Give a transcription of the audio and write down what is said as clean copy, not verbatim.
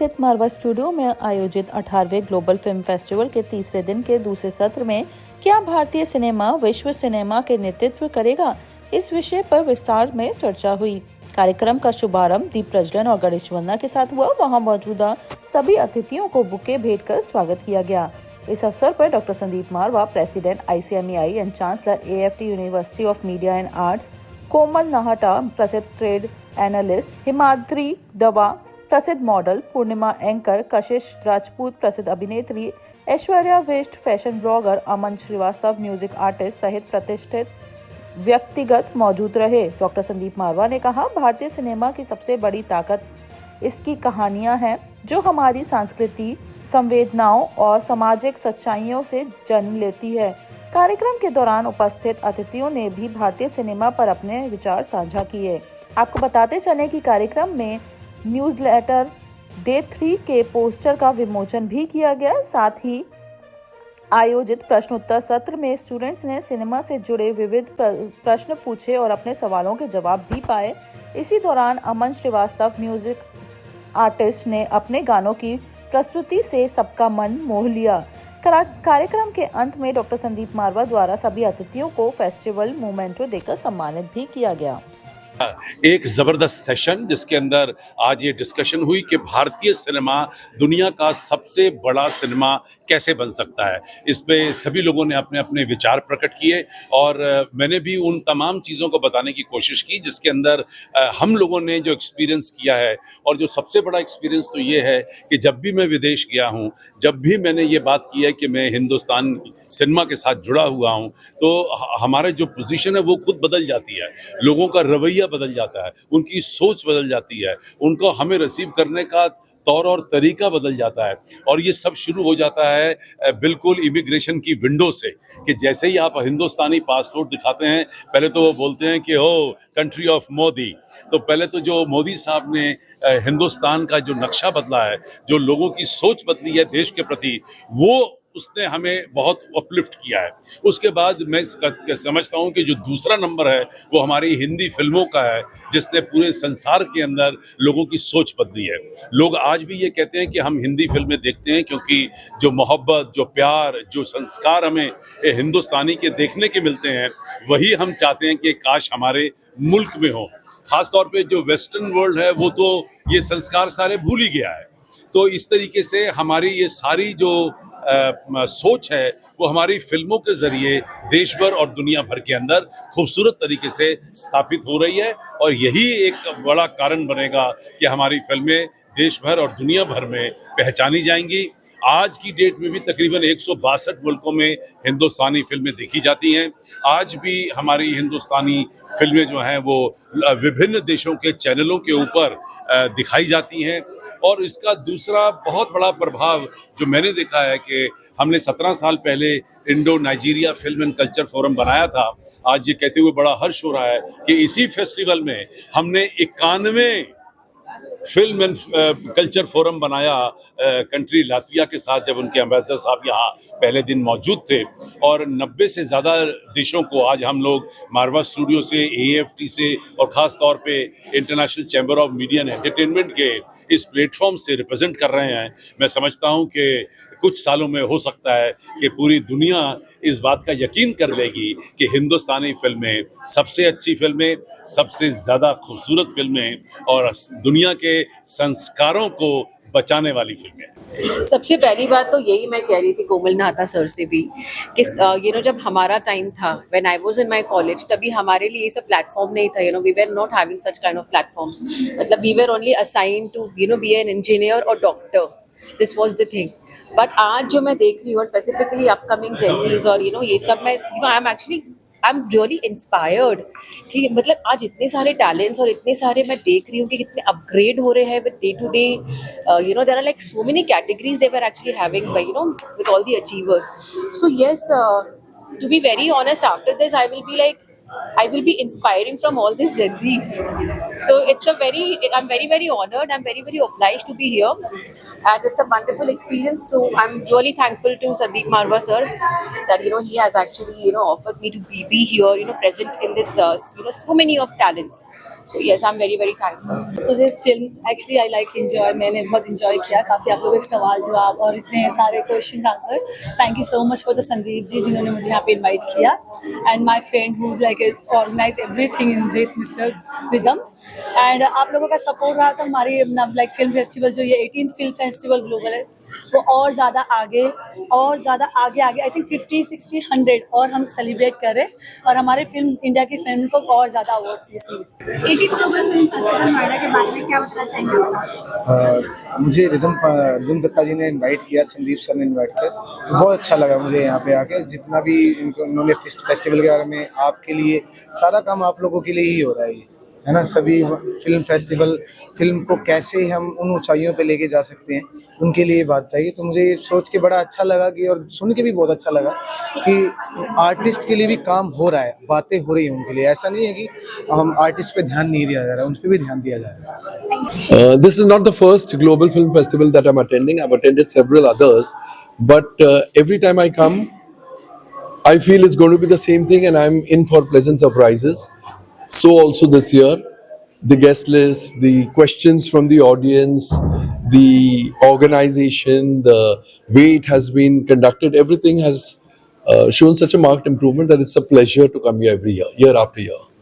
स्थित मारवा स्टूडियो में आयोजित 18वें ग्लोबल फिल्म फेस्टिवल के तीसरे दिन के दूसरे सत्र में क्या भारतीय सिनेमा विश्व सिनेमा के नेतृत्व करेगा, इस विषय पर विस्तार में चर्चा हुई। कार्यक्रम का शुभारंभ दीप प्रज्वलन और गणेश वंदना के साथ हुआ। वहां मौजूदा सभी अतिथियों को बुके भेंट कर स्वागत किया गया। इस अवसर पर doctor Sandeep Marwah, president ICMEI and chancellor AFT university of media and arts, Komal Nahta, प्रसिद्ध ट्रेड एनालिस्ट, हिमाद्री दवा, प्रसिद्ध मॉडल, पूर्णिमा एंकर, कशिश राजपूत, प्रसिद्ध अभिनेत्री, ऐश्वर्या विष्ट, फैशन ब्लॉगर, अमन श्रीवास्तव, म्यूजिक आर्टिस्ट सहित प्रतिष्ठित व्यक्तिगत मौजूद रहे। डॉक्टर संदीप मारवा ने कहा, भारतीय सिनेमा की सबसे बड़ी ताकत इसकी कहानियां हैं, जो हमारी संस्कृति, संवेदनाओं और सामाजिक सच्चाइयों से जन्म लेती है। कार्यक्रम के दौरान उपस्थित अतिथियों ने भी भारतीय सिनेमा पर अपने विचार साझा किए। आपको बताते चलें कि कार्यक्रम में न्यूज़लेटर डे 3 के पोस्टर का विमोचन भी किया गया। साथ ही आयोजित प्रश्नोत्तर सत्र में स्टूडेंट्स ने सिनेमा से जुड़े विविध प्रश्न पूछे और अपने सवालों के जवाब भी पाए। इसी दौरान अमन श्रीवास्तव, म्यूजिक आर्टिस्ट, ने अपने गानों की प्रस्तुति से सबका मन मोह लिया। कार्यक्रम के अंत में डॉक्टर संदीप मारवा द्वारा सभी अतिथियों को फेस्टिवल मोमेंटो देकर सम्मानित भी किया गया। एक जबरदस्त सेशन जिसके अंदर आज ये डिस्कशन हुई कि भारतीय सिनेमा दुनिया का सबसे बड़ा सिनेमा कैसे बन सकता है। इस पे सभी लोगों ने अपने अपने विचार प्रकट किए और मैंने भी उन तमाम चीज़ों को बताने की कोशिश की जिसके अंदर हम लोगों ने जो एक्सपीरियंस किया है। और जो सबसे बड़ा एक्सपीरियंस तो ये है कि जब भी मैं विदेश गया हूँ, जब भी मैंने ये बात की है कि मैं हिंदुस्तान सिनेमा के साथ जुड़ा हुआ हूँ, तो हमारे जो पोजीशन है वो खुद बदल जाती है। लोगों का रवैया बदल जाता है, उनकी सोच बदल जाती है, उनको हमें रिसीव करने का तौर और तरीका बदल जाता है। और ये सब शुरू हो जाता है बिल्कुल इमिग्रेशन की विंडो से, कि जैसे ही आप हिंदुस्तानी पासपोर्ट दिखाते हैं, पहले तो वो बोलते हैं कि हो कंट्री ऑफ मोदी। तो पहले तो जो मोदी साहब ने हिंदुस्तान का जो नक्शा बदला है, जो लोगों की सोच बदली है देश के प्रति, वो उसने हमें बहुत अपलिफ्ट किया है। उसके बाद मैं समझता हूँ कि जो दूसरा नंबर है वो हमारी हिंदी फिल्मों का है, जिसने पूरे संसार के अंदर लोगों की सोच बदली है। लोग आज भी ये कहते हैं कि हम हिंदी फिल्में देखते हैं क्योंकि जो मोहब्बत, जो प्यार, जो संस्कार हमें हिंदुस्तानी के देखने के मिलते हैं, वही हम चाहते हैं कि काश हमारे मुल्क में हो। खास तौर पे जो वेस्टर्न वर्ल्ड है वो तो ये संस्कार सारे भूल ही गया है। तो इस तरीके से हमारी ये सारी जो सोच है वो हमारी फिल्मों के जरिए देश भर और दुनिया भर के अंदर खूबसूरत तरीके से स्थापित हो रही है। और यही एक बड़ा कारण बनेगा कि हमारी फिल्में देश भर और दुनिया भर में पहचानी जाएंगी। आज की डेट में भी तकरीबन 162 मुल्कों में हिंदुस्तानी फिल्में देखी जाती हैं। आज भी हमारी हिंदुस्तानी फिल्में जो हैं वो विभिन्न देशों के चैनलों के ऊपर दिखाई जाती हैं। और इसका दूसरा बहुत बड़ा प्रभाव जो मैंने देखा है कि हमने 17 साल पहले Indo Nigeria film and culture forum बनाया था। आज ये कहते हुए बड़ा हर्ष हो रहा है कि इसी फेस्टिवल में हमने 91 फिल्म एंड कल्चर फोरम बनाया कंट्री लातविया के साथ, जब उनके एम्बेसडर साहब यहाँ पहले दिन मौजूद थे। और 90 से ज़्यादा देशों को आज हम लोग मारवा स्टूडियो से, AFT से और ख़ास तौर पे international chamber of media and entertainment के इस प्लेटफॉर्म से रिप्रेजेंट कर रहे हैं। मैं समझता हूँ कि कुछ सालों में हो सकता है कि पूरी दुनिया इस बात का यकीन कर लेगी कि हिंदुस्तानी फिल्में सबसे अच्छी फिल्में, सबसे ज़्यादा खूबसूरत फिल्में और दुनिया के संस्कारों को बचाने वाली फिल्में। सबसे पहली बात तो यही मैं कह रही थी कोमल नाहटा सर से भी कि जब हमारा टाइम था, when I was in my college, तभी हमारे लिए ये सब प्लेटफॉर्म नहीं था। We were not having such kind of platforms. मतलब we were only assigned to be an engineer और doctor. This was the thing. But आज जो मैं देख रही हूँ, स्पेसिफिकली अपकमिंग जेनजीज और ये सब, मैं आई एम रियली इंस्पायर्ड कि मतलब आज इतने सारे टैलेंट्स और इतने सारे मैं देख रही हूँ कि कितने अपग्रेड हो रहे हैं with day to day. There are like so many categories they were actually having with all the achievers. So yes, to be very honest, after this I will be like I will be inspiring from all these Gen Zs. So I'm very, very honored. I'm very, very obliged to be here. And it's a wonderful experience. So I'm really thankful to Sandeep Marwa sir that, he has actually, offered me to be here, present in this, so many of talents. So yes, I'm very, very thankful. मुझे film actually I like enjoy, मैंने बहुत enjoy किया, काफ़ी आप लोगों के सवाल जवाब और इतने सारे question answer. Thank you so much for the Sandeep ji जिन्होंने मुझे यहाँ पे इनवाइट किया, and my friend who is like organise everything in this mister Ridham. And आप लोगों का सपोर्ट रहा तो हमारी लाइक फिल्म फेस्टिवल जो ये 18th फिल्म फेस्टिवल ग्लोबल है वो और ज़्यादा आगे आई थिंक 50, 60, 100 और हम सेलिब्रेट करें और हमारे फिल्म इंडिया की फिल्म को और ज़्यादा awards receive. 18th global film festival Noida के बारे में क्या बताना चाहेंगे सर? मुझे रिदम दत्ता जी ने इनवाइट किया, संदीप सर ने इनवाइट किया, बहुत अच्छा लगा मुझे यहाँ पे आके. जितना भी उन्होंने फेस्टिवल के बारे में आपके लिए सारा काम आप लोगों के लिए ही हो रहा है ना. सभी फिल्म फेस्टिवल फिल्म को कैसे हम उन ऊंचाइयों पे लेके जा सकते हैं उनके लिए बात बताइए. तो मुझे ये सोच के बड़ा अच्छा लगा कि और सुन के भी बहुत अच्छा लगा कि आर्टिस्ट के लिए भी काम हो रहा है, बातें हो रही हैं उनके लिए. ऐसा नहीं है कि हम आर्टिस्ट पे ध्यान नहीं दिया जा रहा है, उन पर भी ध्यान दिया जा रहा है. This is not the first global film festival that I'm attending. I've attended several others, but every time I come, I feel it's going to be the same thing, and I'm in for pleasant surprises. So also this year, the guest list, the questions from the audience, the organization, the way it has been conducted, everything has shown such a marked improvement that it's a pleasure to come here every year, year after year.